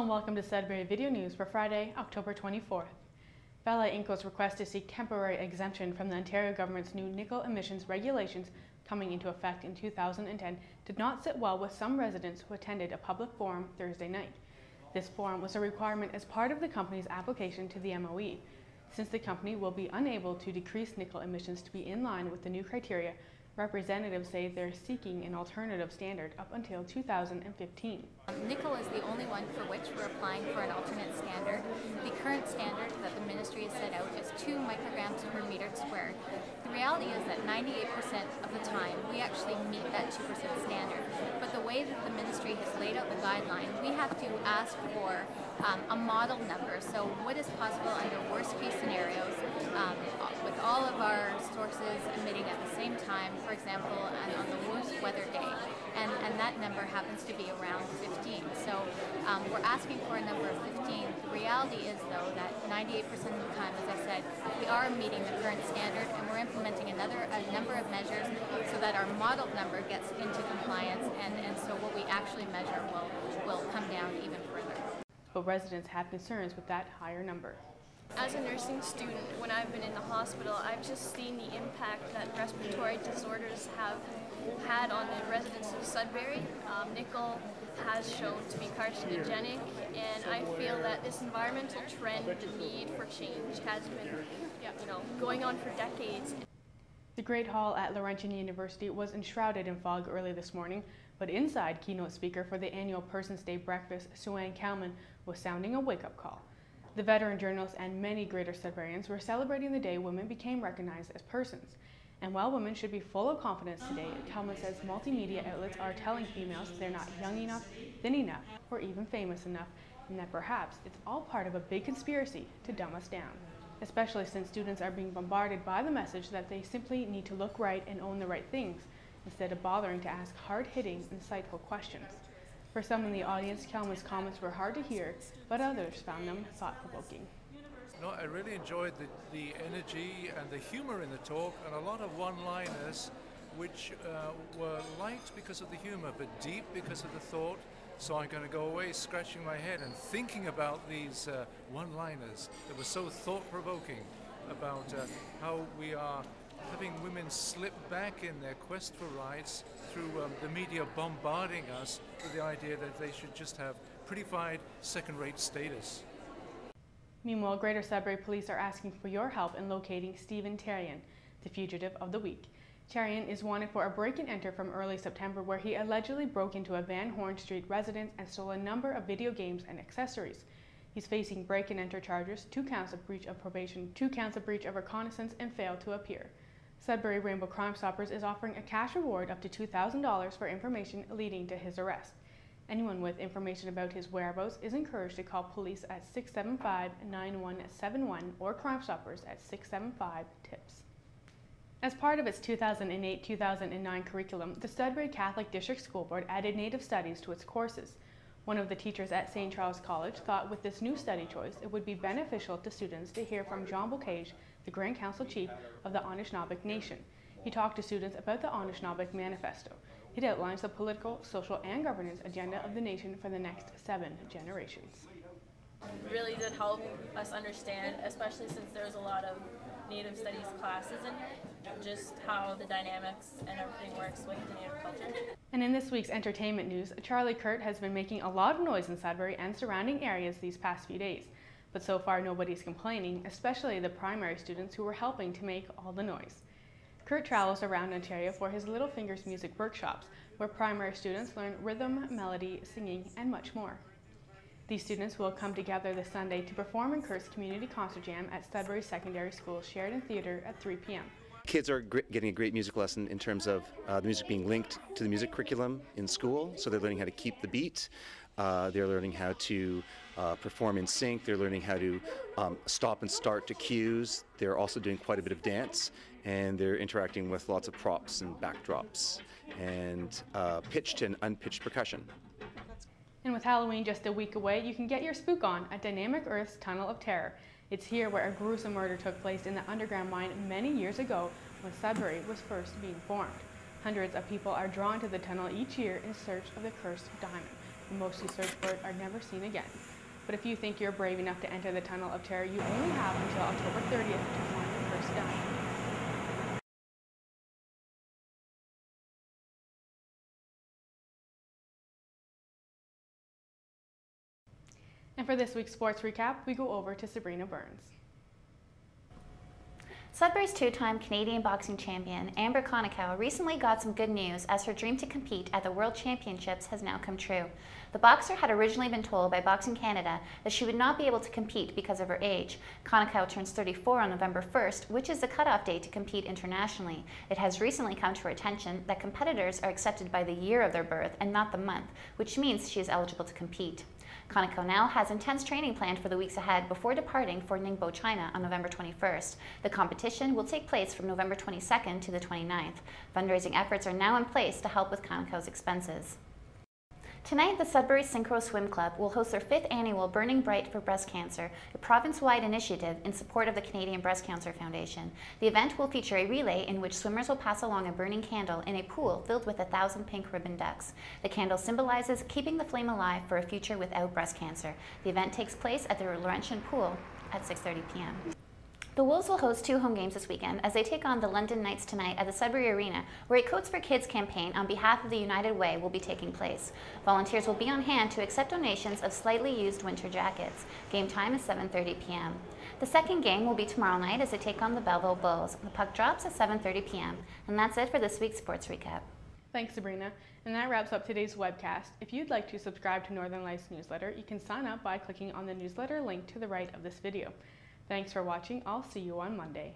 and welcome to Sudbury Video News for Friday, October 24th. Vale Inco's request to seek temporary exemption from the Ontario government's new nickel emissions regulations coming into effect in 2010 did not sit well with some residents who attended a public forum Thursday night. This forum was a requirement as part of the company's application to the MOE. Since the company will be unable to decrease nickel emissions to be in line with the new criteria, representatives say they're seeking an alternative standard up until 2015. Nickel is the only one for which we're applying for an alternate standard. The current standard that the ministry has set out is 2 micrograms per meter squared. The reality is that 98% of the time we actually meet that 2% standard. But the way that the ministry has laid out the guideline, we have to ask for a model number. So what is possible under worst case scenarios with all of our sources emitting at the same time, for example, on the worst weather day. And that number happens to be around 15. So we're asking for a number of 15. The reality is, though, that 98% of the time, as I said, we are meeting the current standard, and we're implementing a number of measures so that our modeled number gets into compliance, and so what we actually measure will come down even further. But residents have concerns with that higher number. As a nursing student, when I've been in the hospital, I've just seen the impact that respiratory disorders have had on the residents of Sudbury. Nickel has shown to be carcinogenic, and I feel that this environmental trend, the need for change, has been going on for decades. The Great Hall at Laurentian University was enshrouded in fog early this morning, but inside, keynote speaker for the annual Persons Day breakfast, Sue-Ann Kalman, was sounding a wake-up call. The veteran journalist and many Greater Sudburyans were celebrating the day women became recognized as persons. And while women should be full of confidence today, Kalman says multimedia outlets are telling females they're not young enough, thin enough, or even famous enough, and that perhaps it's all part of a big conspiracy to dumb us down, especially since students are being bombarded by the message that they simply need to look right and own the right things, instead of bothering to ask hard-hitting, insightful questions. For some in the audience, Kalman's comments were hard to hear, but others found them thought-provoking. No, I really enjoyed the energy and the humor in the talk, and a lot of one-liners which were light because of the humor, but deep because of the thought. So I'm going to go away scratching my head and thinking about these one-liners that were so thought-provoking about how we are having women slip back in their quest for rights through the media bombarding us with the idea that they should just have prettified second-rate status. Meanwhile, Greater Sudbury Police are asking for your help in locating Stephen Terrien, the fugitive of the week. Terrien is wanted for a break-and-enter from early September where he allegedly broke into a Van Horn Street residence and stole a number of video games and accessories. He's facing break-and-enter charges, 2 counts of breach of probation, 2 counts of breach of reconnaissance, and failed to appear. Sudbury Rainbow Crime Stoppers is offering a cash reward up to $2,000 for information leading to his arrest. Anyone with information about his whereabouts is encouraged to call police at 675-9171 or Crime Stoppers at 675-TIPS. As part of its 2008-2009 curriculum, the Sudbury Catholic District School Board added Native Studies to its courses. One of the teachers at St. Charles College thought with this new study choice it would be beneficial to students to hear from John Bocage, the Grand Council Chief of the Anishinaabe Nation. He talked to students about the Anishinaabe Manifesto. It outlines the political, social, and governance agenda of the nation for the next 7 generations. It really did help us understand, especially since there's a lot of Native Studies classes in here, just how the dynamics and everything works with the Native culture. And in this week's entertainment news, Charlie Kirk has been making a lot of noise in Sudbury and surrounding areas these past few days. But so far nobody's complaining, especially the primary students who were helping to make all the noise. Kurt travels around Ontario for his Little Fingers music workshops, where primary students learn rhythm, melody, singing, and much more. These students will come together this Sunday to perform in Kurt's Community Concert Jam at Sudbury Secondary School Sheridan Theatre at 3 p.m. Kids are getting a great music lesson in terms of the music being linked to the music curriculum in school, so they're learning how to keep the beat. They're learning how to perform in sync. They're learning how to stop and start to cues. They're also doing quite a bit of dance, and they're interacting with lots of props and backdrops and pitched and unpitched percussion. And with Halloween just a week away, you can get your spook on at Dynamic Earth's Tunnel of Terror. It's here where a gruesome murder took place in the underground mine many years ago when Sudbury was first being formed. Hundreds of people are drawn to the tunnel each year in search of the cursed diamond. And most who search for it are never seen again. But if you think you're brave enough to enter the Tunnel of Terror, you only have until October 30th to find your first gun. And for this week's sports recap, we go over to Sabrina Burns. Sudbury's two-time Canadian boxing champion, Amber Conocow, recently got some good news as her dream to compete at the World Championships has now come true. The boxer had originally been told by Boxing Canada that she would not be able to compete because of her age. Conocow turns 34 on November 1st, which is the cutoff date to compete internationally. It has recently come to her attention that competitors are accepted by the year of their birth and not the month, which means she is eligible to compete. Conocow now has intense training planned for the weeks ahead before departing for Ningbo, China on November 21st. The competition will take place from November 22nd to the 29th. Fundraising efforts are now in place to help with Conocow's expenses. Tonight, the Sudbury Synchro Swim Club will host their 5th annual Burning Bright for Breast Cancer, a province-wide initiative in support of the Canadian Breast Cancer Foundation. The event will feature a relay in which swimmers will pass along a burning candle in a pool filled with 1,000 pink ribbon ducks. The candle symbolizes keeping the flame alive for a future without breast cancer. The event takes place at the Laurentian Pool at 6:30 p.m. The Wolves will host 2 home games this weekend as they take on the London Knights tonight at the Sudbury Arena, where a Coats for Kids campaign on behalf of the United Way will be taking place. Volunteers will be on hand to accept donations of slightly used winter jackets. Game time is 7:30 p.m. The second game will be tomorrow night as they take on the Belleville Bulls. The puck drops at 7:30 p.m. And that's it for this week's Sports Recap. Thanks, Sabrina. And that wraps up today's webcast. If you'd like to subscribe to Northern Life's newsletter, you can sign up by clicking on the newsletter link to the right of this video. Thanks for watching. I'll see you on Monday.